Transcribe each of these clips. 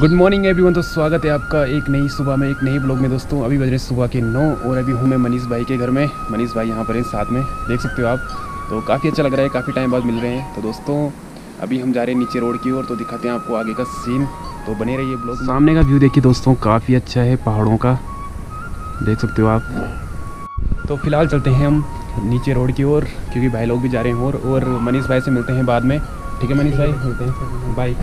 Good morning everyone. तो स्वागत है आपका एक नई सुबह में, एक नई ब्लॉग में। दोस्तों अभी बज रहे सुबह के 9 और अभी हूँ मैं मनीष भाई के घर में। मनीष भाई यहाँ पर हैं साथ में, देख सकते हो आप। तो काफ़ी अच्छा लग रहा है, काफ़ी टाइम बाद मिल रहे हैं। तो दोस्तों अभी हम जा रहे हैं नीचे रोड की ओर, तो दिखाते हैं आपको आगे का सीन। तो बने रहिए ब्लॉग। सामने का व्यू देखिए दोस्तों, काफ़ी अच्छा है पहाड़ों का, देख सकते हो आप। तो फिलहाल चलते हैं हम नीचे रोड की ओर, क्योंकि भाई लोग भी जा रहे हैं और मनीष भाई से मिलते हैं बाद में। ठीक है मनीष भाई, मिलते हैं, बाय।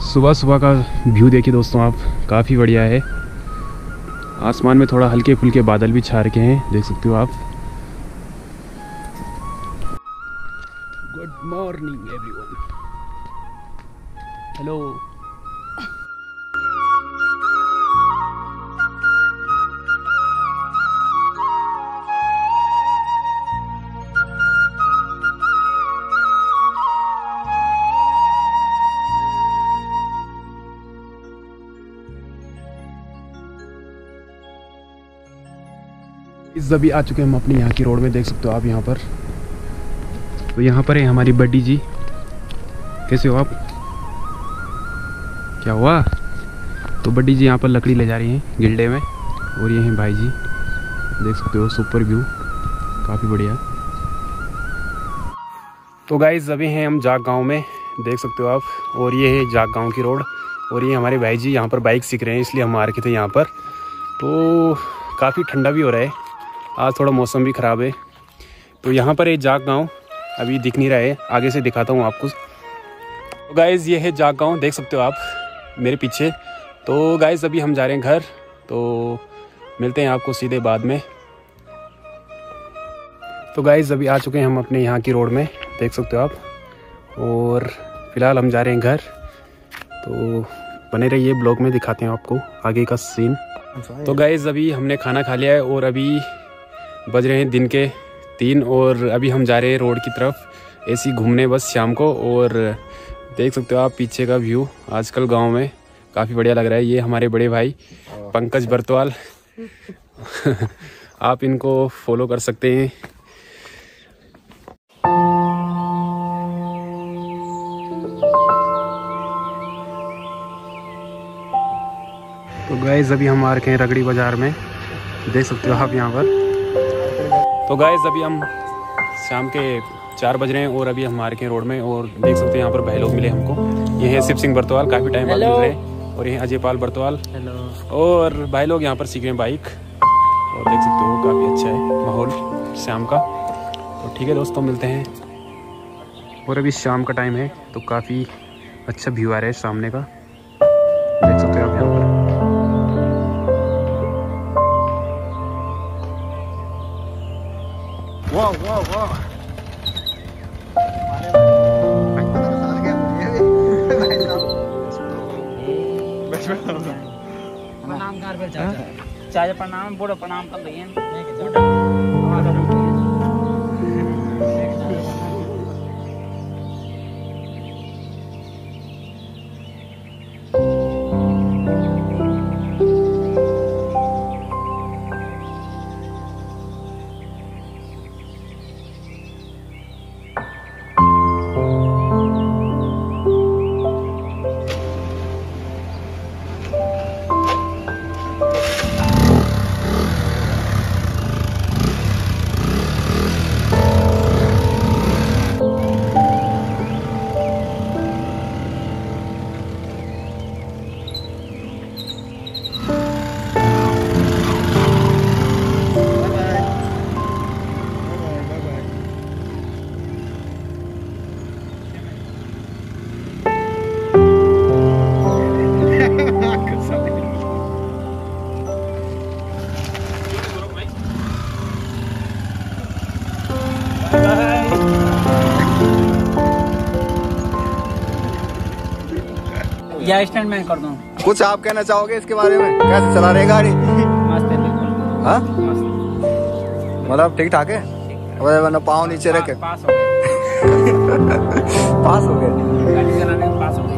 सुबह सुबह का व्यू देखिए दोस्तों आप, काफ़ी बढ़िया है। आसमान में थोड़ा हल्के फुल्के बादल भी छा रखे हैं, देख सकते हो आप। Good morning everyone, hello. इस अभी आ चुके हैं हम अपने यहाँ की रोड में, देख सकते हो आप यहाँ पर। तो यहाँ पर है हमारी बड्डी जी। कैसे हो आप? क्या हुआ? तो बड्डी जी यहाँ पर लकड़ी ले जा रही हैं गिल्डे में, और ये हैं भाई जी, देख सकते हो। सुपर व्यू, काफ़ी बढ़िया। तो गाइस अभी हैं हम जाग गांव में, देख सकते हो आप। और ये है जाग गांव की रोड, और ये हमारे भाई जी यहाँ पर बाइक सीख रहे हैं, इसलिए हम आ रखे थे यहाँ पर। तो काफ़ी ठंडा भी हो रहा है आज, थोड़ा मौसम भी ख़राब है। तो यहाँ पर है जाग गांव, अभी दिख नहीं रहा है, आगे से दिखाता हूँ आपको। तो गाइज़ ये है जाग गांव, देख सकते हो आप मेरे पीछे। तो गाइज़ अभी हम जा रहे हैं घर, तो मिलते हैं आपको सीधे बाद में। तो गाइज़ अभी आ चुके हैं हम अपने यहाँ की रोड में, देख सकते हो आप। और फिलहाल हम जा रहे हैं घर, तो बने रहिए ब्लॉग में, दिखाते हैं आपको आगे का सीन। तो गाइज़ अभी हमने खाना खा लिया है, और अभी बज रहे हैं दिन के 3, और अभी हम जा रहे हैं रोड की तरफ ऐसी घूमने बस शाम को। और देख सकते हो आप पीछे का व्यू, आजकल गांव में काफ़ी बढ़िया लग रहा है। ये हमारे बड़े भाई पंकज बरतवाल आप इनको फॉलो कर सकते हैं। तो गाइज़ अभी हम आ रखे हैं रगड़ी बाज़ार में, देख सकते हो आप यहाँ पर। तो गाइज़ अभी हम शाम के 4 बज रहे हैं, और अभी हम आ रखे हैं रोड में, और देख सकते हैं यहाँ पर भाई लोग मिले हमको। ये है शिव सिंह बरतवाल, काफ़ी टाइम बाद मिल रहे हैं। और ये है अजय पाल बरतवाल, और भाई लोग यहाँ पर सीख रहे हैं बाइक। और देख सकते हो काफ़ी अच्छा है माहौल शाम का। तो ठीक है दोस्तों, मिलते हैं। और अभी शाम का टाइम है, तो काफ़ी अच्छा व्यू आ रहा है सामने का, देख सकते हो आप यहाँ पर। वाह वाह वाह, प्रणाम कर चाचा प्रणाम, बूढ़ो प्रणाम कर लिए। या स्टैंड में कर दूं। कुछ आप कहना चाहोगे इसके बारे में, कैसे चला रहे गाड़ी? मस्त है बिल्कुल। हाँ मतलब ठीक ठाक है, वरना पाँव नीचे रखे। पास हो गए पास हो गए, गाड़ी चलाने में पास हो गए।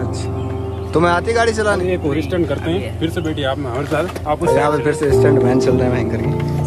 अच्छा, तुम्हें आती गाड़ी चलाने? एक और स्टैंड करते हैं, फिर से बैठिए आप हमारे साथ। आप यहाँ पे फिर से स्टैंड वैन चल रहे हैं भयंकर की।